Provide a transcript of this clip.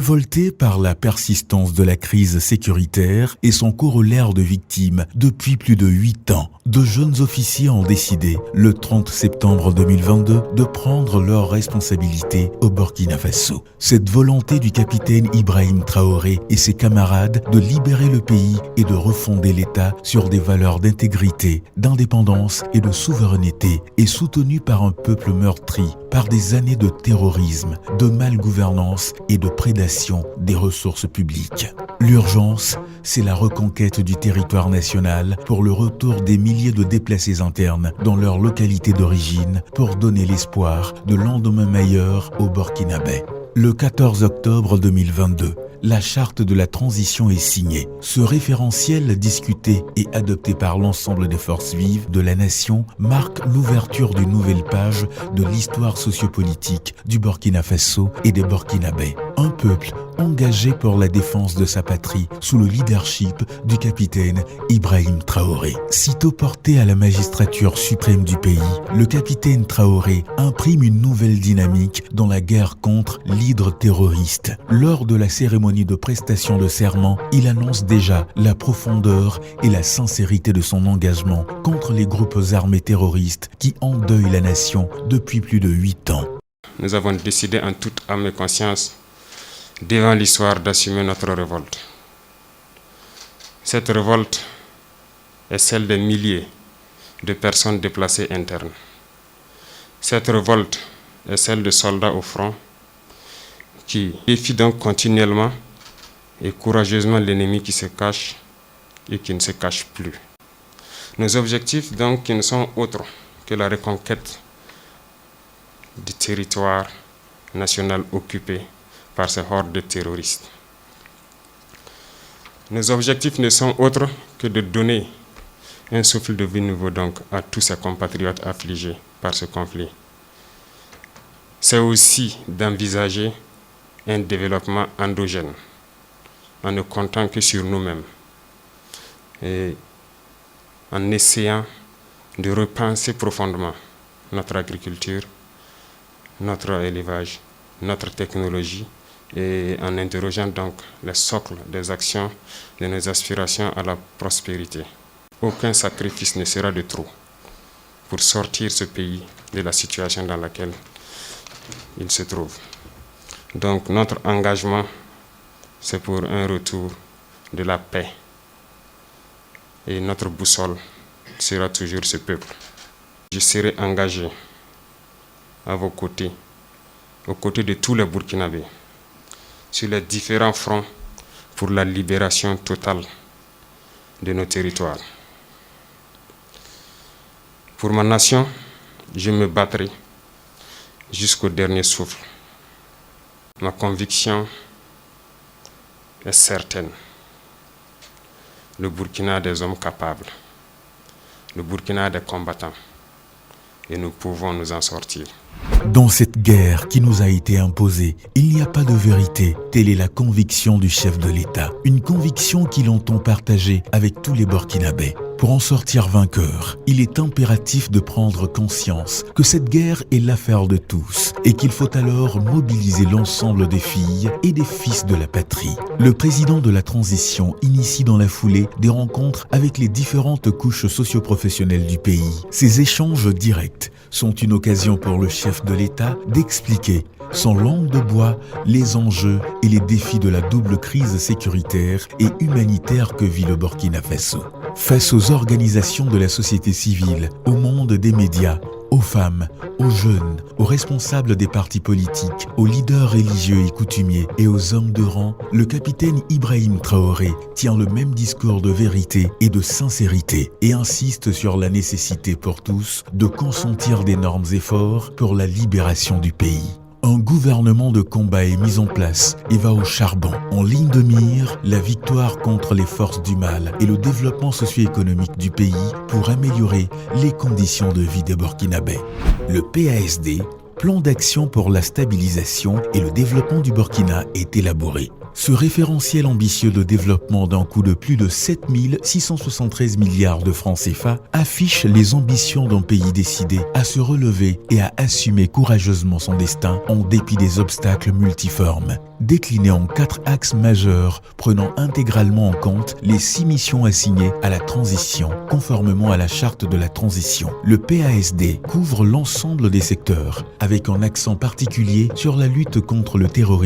Révoltés par la persistance de la crise sécuritaire et son corollaire de victimes depuis plus de 8 ans, de jeunes officiers ont décidé, le 30 septembre 2022, de prendre leurs responsabilités au Burkina Faso. Cette volonté du capitaine Ibrahim Traoré et ses camarades de libérer le pays et de refonder l'État sur des valeurs d'intégrité, d'indépendance et de souveraineté est soutenue par un peuple meurtri par des années de terrorisme, de malgouvernance et de prédation des ressources publiques. L'urgence, c'est la reconquête du territoire national pour le retour des milliers de déplacés internes dans leur localité d'origine pour donner l'espoir de lendemain meilleur au Burkinabé. Le 14 octobre 2022, la charte de la transition est signée. Ce référentiel discuté et adopté par l'ensemble des forces vives de la nation marque l'ouverture d'une nouvelle page de l'histoire sociopolitique du Burkina Faso et des Burkinabés. Un peuple engagé pour la défense de sa patrie sous le leadership du capitaine Ibrahim Traoré. Sitôt porté à la magistrature suprême du pays, le capitaine Traoré imprime une nouvelle dynamique dans la guerre contre l'hydre terroriste. Lors de la cérémonie de prestation de serment, il annonce déjà la profondeur et la sincérité de son engagement contre les groupes armés terroristes qui endeuillent la nation depuis plus de 8 ans. Nous avons décidé en toute âme et conscience devant l'histoire d'assumer notre révolte. Cette révolte est celle des milliers de personnes déplacées internes. Cette révolte est celle de soldats au front qui défient donc continuellement et courageusement l'ennemi qui se cache et qui ne se cache plus. Nos objectifs donc qui ne sont autres que la reconquête du territoire national occupé par ces hordes de terroristes. Nos objectifs ne sont autres que de donner un souffle de vie nouveau donc à tous ces compatriotes affligés par ce conflit. C'est aussi d'envisager un développement endogène en ne comptant que sur nous-mêmes et en essayant de repenser profondément notre agriculture, notre élevage, notre technologie et en interrogeant donc les socles des actions de nos aspirations à la prospérité. Aucun sacrifice ne sera de trop pour sortir ce pays de la situation dans laquelle il se trouve. Donc notre engagement, c'est pour un retour de la paix. Et notre boussole sera toujours ce peuple. Je serai engagé à vos côtés, aux côtés de tous les Burkinabés, sur les différents fronts pour la libération totale de nos territoires. Pour ma nation, je me battrai jusqu'au dernier souffle. Ma conviction est certaine. Le Burkina a des hommes capables. Le Burkina a des combattants. Et nous pouvons nous en sortir. Dans cette guerre qui nous a été imposée, il n'y a pas de vérité. Telle est la conviction du chef de l'État. Une conviction qu'il entend partager avec tous les Burkinabés. Pour en sortir vainqueur, il est impératif de prendre conscience que cette guerre est l'affaire de tous et qu'il faut alors mobiliser l'ensemble des filles et des fils de la patrie. Le président de la transition initie dans la foulée des rencontres avec les différentes couches socio-professionnelles du pays. Ces échanges directs sont une occasion pour le chef de l'État d'expliquer sans langue de bois les enjeux et les défis de la double crise sécuritaire et humanitaire que vit le Burkina Faso. Face aux organisations de la société civile, au monde des médias, aux femmes, aux jeunes, aux responsables des partis politiques, aux leaders religieux et coutumiers et aux hommes de rang, le capitaine Ibrahim Traoré tient le même discours de vérité et de sincérité et insiste sur la nécessité pour tous de consentir d'énormes efforts pour la libération du pays. Un gouvernement de combat est mis en place et va au charbon. En ligne de mire, la victoire contre les forces du mal et le développement socio-économique du pays pour améliorer les conditions de vie des Burkinabés. Le PASD, Plan d'action pour la stabilisation et le développement du Burkina, est élaboré. Ce référentiel ambitieux de développement d'un coût de plus de 7 673 milliards de francs CFA affiche les ambitions d'un pays décidé à se relever et à assumer courageusement son destin en dépit des obstacles multiformes. Décliné en 4 axes majeurs prenant intégralement en compte les 6 missions assignées à la transition conformément à la charte de la transition. Le PASD couvre l'ensemble des secteurs avec un accent particulier sur la lutte contre le terrorisme